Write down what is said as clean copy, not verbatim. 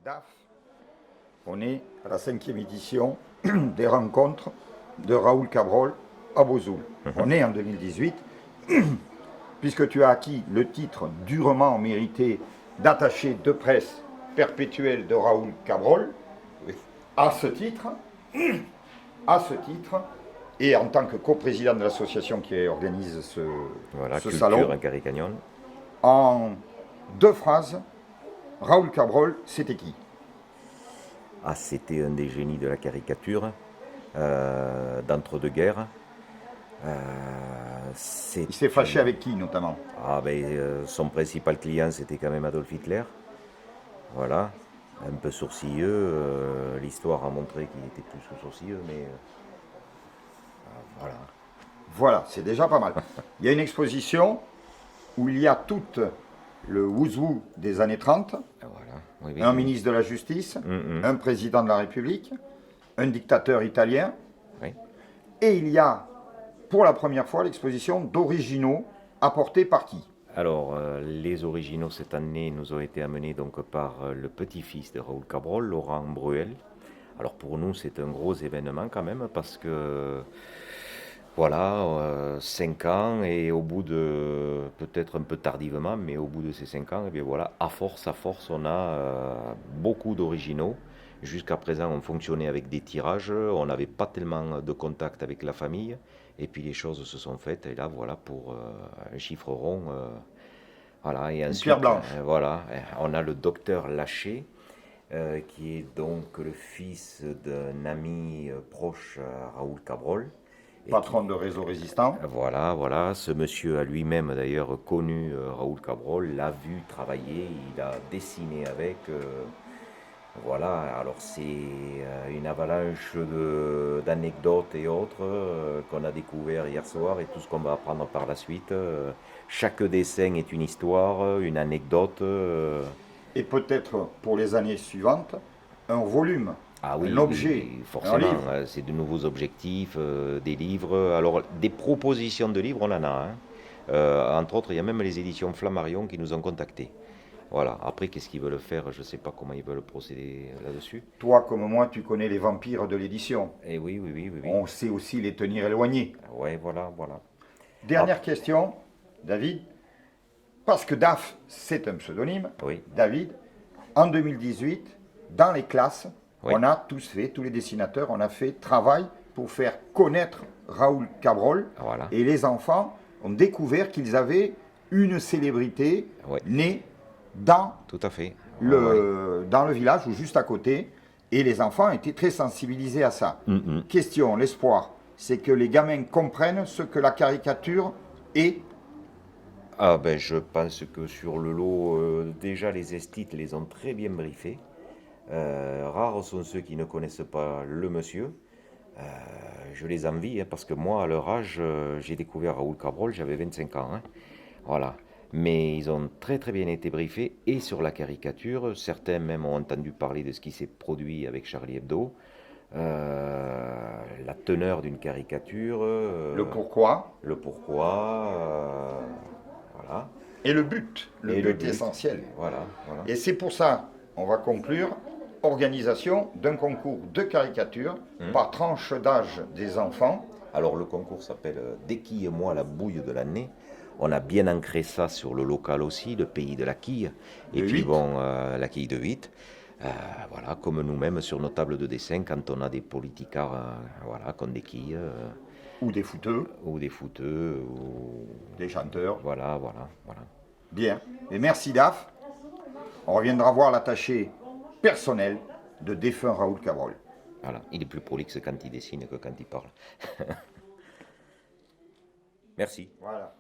DAF, on est à la 5e édition des rencontres de Raoul Cabrol à Vesoul. On est en 2018, puisque tu as acquis le titre durement mérité d'attaché de presse perpétuel de Raoul Cabrol. À ce titre, et en tant que coprésident de l'association qui organise ce salon, Caricagnon. En 2 phrases, Raoul Cabrol, c'était qui? Ah, c'était un des génies de la caricature, d'entre-deux-guerres. Il s'est fâché avec qui, notamment? Son principal client, c'était quand même Adolf Hitler. Voilà, un peu sourcilleux. L'histoire a montré qu'il était plus sourcilleux, mais voilà. Voilà, c'est déjà pas mal. Il y a une exposition où il y a tout le who's-who des années 30, voilà. un ministre de la Justice, un président de la République, un dictateur italien, et il y a, pour la première fois, l'exposition d'originaux apportés par qui? Alors, les originaux cette année nous ont été amenés donc par le petit-fils de Raoul Cabrol, Laurent Bruel. Alors pour nous, c'est un gros événement quand même parce que voilà, 5 ans et au bout de, peut-être un peu tardivement, mais au bout de ces 5 ans, et bien voilà, à force, on a beaucoup d'originaux. Jusqu'à présent, on fonctionnait avec des tirages, on n'avait pas tellement de contact avec la famille, et puis les choses se sont faites, et là, voilà, pour un chiffre rond, voilà, et ensuite, pierre blanche. Voilà, on a le docteur Laché, qui est donc le fils d'un ami proche à Raoul Cabrol. Patron de Réseau Résistant. Voilà. Ce monsieur a lui-même d'ailleurs connu Raoul Cabrol, l'a vu travailler, il a dessiné avec. Voilà, alors c'est une avalanche d'anecdotes et autres qu'on a découvert hier soir et tout ce qu'on va apprendre par la suite. Chaque dessin est une histoire, une anecdote. Et peut-être pour les années suivantes, un volume. Ah oui, un objet, forcément, un livre. c'est de nouveaux objectifs, des livres. Alors, des propositions de livres, on en a. Entre autres, il y a même les éditions Flammarion qui nous ont contactés. Voilà, après, qu'est-ce qu'ils veulent faire? Je ne sais pas comment ils veulent procéder là-dessus. Toi, comme moi, tu connais les vampires de l'édition. Eh oui. On sait aussi les tenir éloignés. Ouais, voilà. Dernière question, David. Parce que DAF, c'est un pseudonyme. Oui. David, en 2018, dans les classes, Oui. on a tous fait, tous les dessinateurs, on a fait travail pour faire connaître Raoul Cabrol. Voilà. Et les enfants ont découvert qu'ils avaient une célébrité née dans, tout à fait. dans le village ou juste à côté. Et les enfants étaient très sensibilisés à ça. Question, l'espoir, c'est que les gamins comprennent ce que la caricature est. Ah ben, je pense que sur le lot, déjà les estites les ont très bien briefés. Rares sont ceux qui ne connaissent pas le monsieur. Je les envie, parce que moi, à leur âge, j'ai découvert Raoul Cabrol, j'avais 25 ans. Voilà. Mais ils ont très très bien été briefés, et sur la caricature, certains même ont entendu parler de ce qui s'est produit avec Charlie Hebdo, la teneur d'une caricature, Le pourquoi. Voilà. Et le but, le but essentiel. Voilà. Et c'est pour ça, on va conclure, organisation d'un concours de caricature par tranche d'âge des enfants. Alors le concours s'appelle Déquille-moi la bouille de l'année. On a bien ancré ça sur le local aussi, le pays de la quille. Et puis la quille de 8. Voilà, comme nous-mêmes sur nos tables de dessin, quand on a des politicards, voilà, qu'on déquille. Ou des footeux. Ou des des chanteurs. Voilà. Bien. Et merci DAF. On reviendra voir l'attaché personnel de défunt Raoul Cabrol. Voilà, il est plus prolixe quand il dessine que quand il parle. Merci. Voilà.